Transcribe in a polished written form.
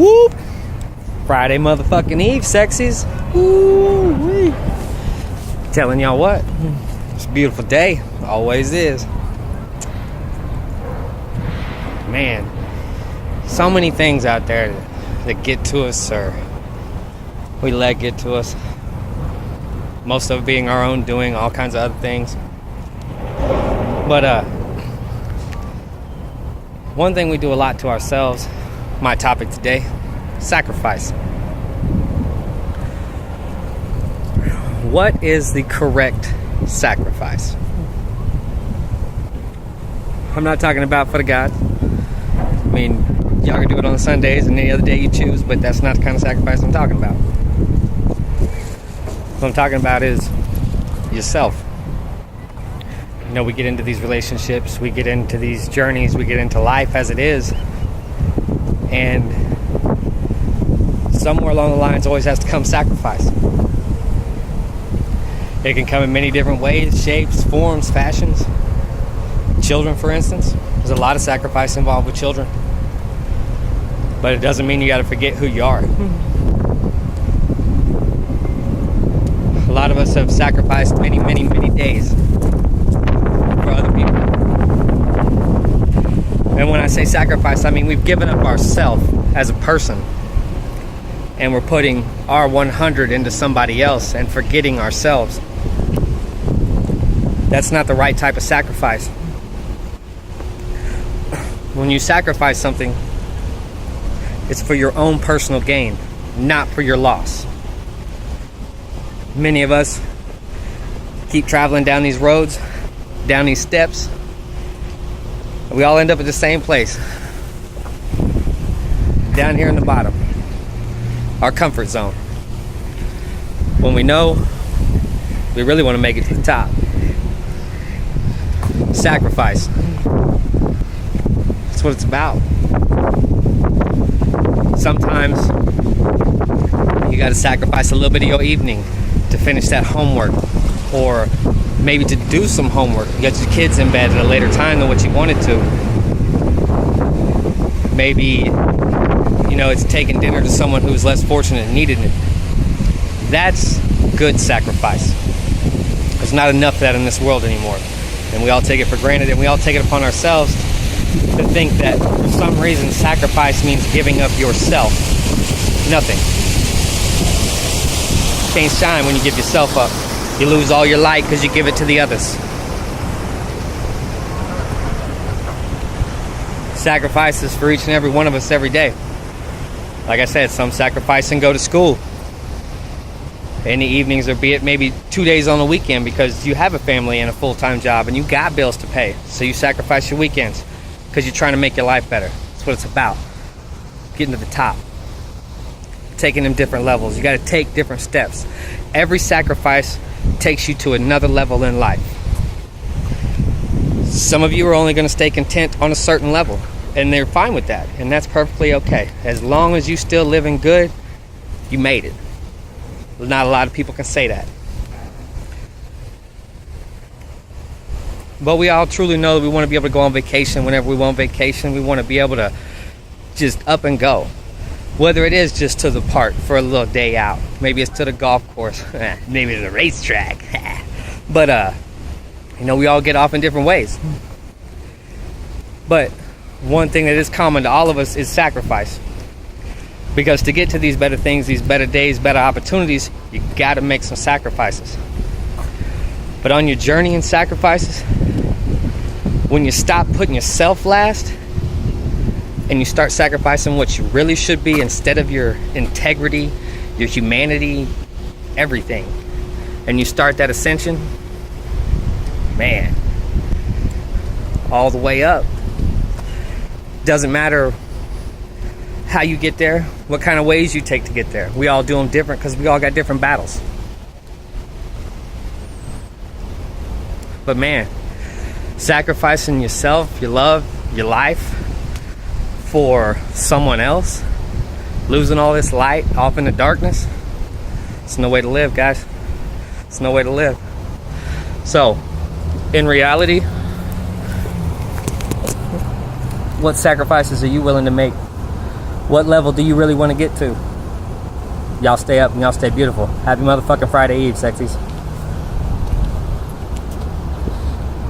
Whoop! Friday motherfucking Eve, sexies. Woo-wee. Telling y'all what, it's a beautiful day. Always is. Man, so many things out there that get to us, or we let get to us. Most of it being our own doing, all kinds of other things. But one thing we do a lot to ourselves, my topic today, sacrifice. What is the correct sacrifice? I'm not talking about for the gods. I mean, y'all can do it on Sundays and any other day you choose, but that's not the kind of sacrifice I'm talking about. What I'm talking about is yourself. You know, we get into these relationships, we get into these journeys, we get into life as it is, and somewhere along the lines always has to come sacrifice. It can come in many different ways, shapes, forms, fashions. Children, for instance, there's a lot of sacrifice involved with children, but it doesn't mean you got to forget who you are. A lot of us have sacrificed many days for other people. And when I say sacrifice, I mean we've given up ourselves as a person, and we're putting our 100 into somebody else and forgetting ourselves. That's not the right type of sacrifice. When you sacrifice something, it's for your own personal gain, not for your loss. Many of us keep traveling down these roads, down these steps, and we all end up at the same place. Down here in the bottom. Our comfort zone. When we know we really want to make it to the top. Sacrifice. That's what it's about. Sometimes you got to sacrifice a little bit of your evening to finish that homework, or maybe to do some homework. You got your kids in bed at a later time than what you wanted to. Maybe, you know, it's taking dinner to someone who's less fortunate and needed it. That's good sacrifice. There's not enough of that in this world anymore. And we all take it for granted, and we all take it upon ourselves to think that for some reason sacrifice means giving up yourself. Nothing. You can't shine when you give yourself up. You lose all your light because you give it to the others. Sacrifices for each and every one of us every day. Like I said, some sacrifice and go to school in the evenings, or be it maybe 2 days on the weekend because you have a family and a full-time job and you got bills to pay. So you sacrifice your weekends because you're trying to make your life better. That's what it's about. Getting to the top. Taking them different levels. You got to take different steps. Every sacrifice takes you to another level in life. Some of you are only going to stay content on a certain level, and they're fine with that, and that's perfectly okay. As long as you still living good, you made it. Not a lot of people can say that. But we all truly know that we want to be able to go on vacation whenever we want vacation. We want to be able to just up and go. Whether it is just to the park for a little day out. Maybe it's to the golf course. Maybe to the racetrack. But, you know, we all get off in different ways. But one thing that is common to all of us is sacrifice. Because to get to these better things, these better days, better opportunities, you got to make some sacrifices. But on your journey in sacrifices, when you stop putting yourself last and you start sacrificing what you really should be instead of your integrity, your humanity, everything, and you start that ascension, man, all the way up. Doesn't matter how you get there, what kind of ways you take to get there. We all do them different because we all got different battles. But man, sacrificing yourself, your love, your life for someone else, losing all this light off in the darkness, it's no way to live, guys. It's no way to live. So, in reality, what sacrifices are you willing to make What level do you really want to get to? Y'all stay up and y'all stay beautiful. Happy motherfucking Friday Eve, sexies.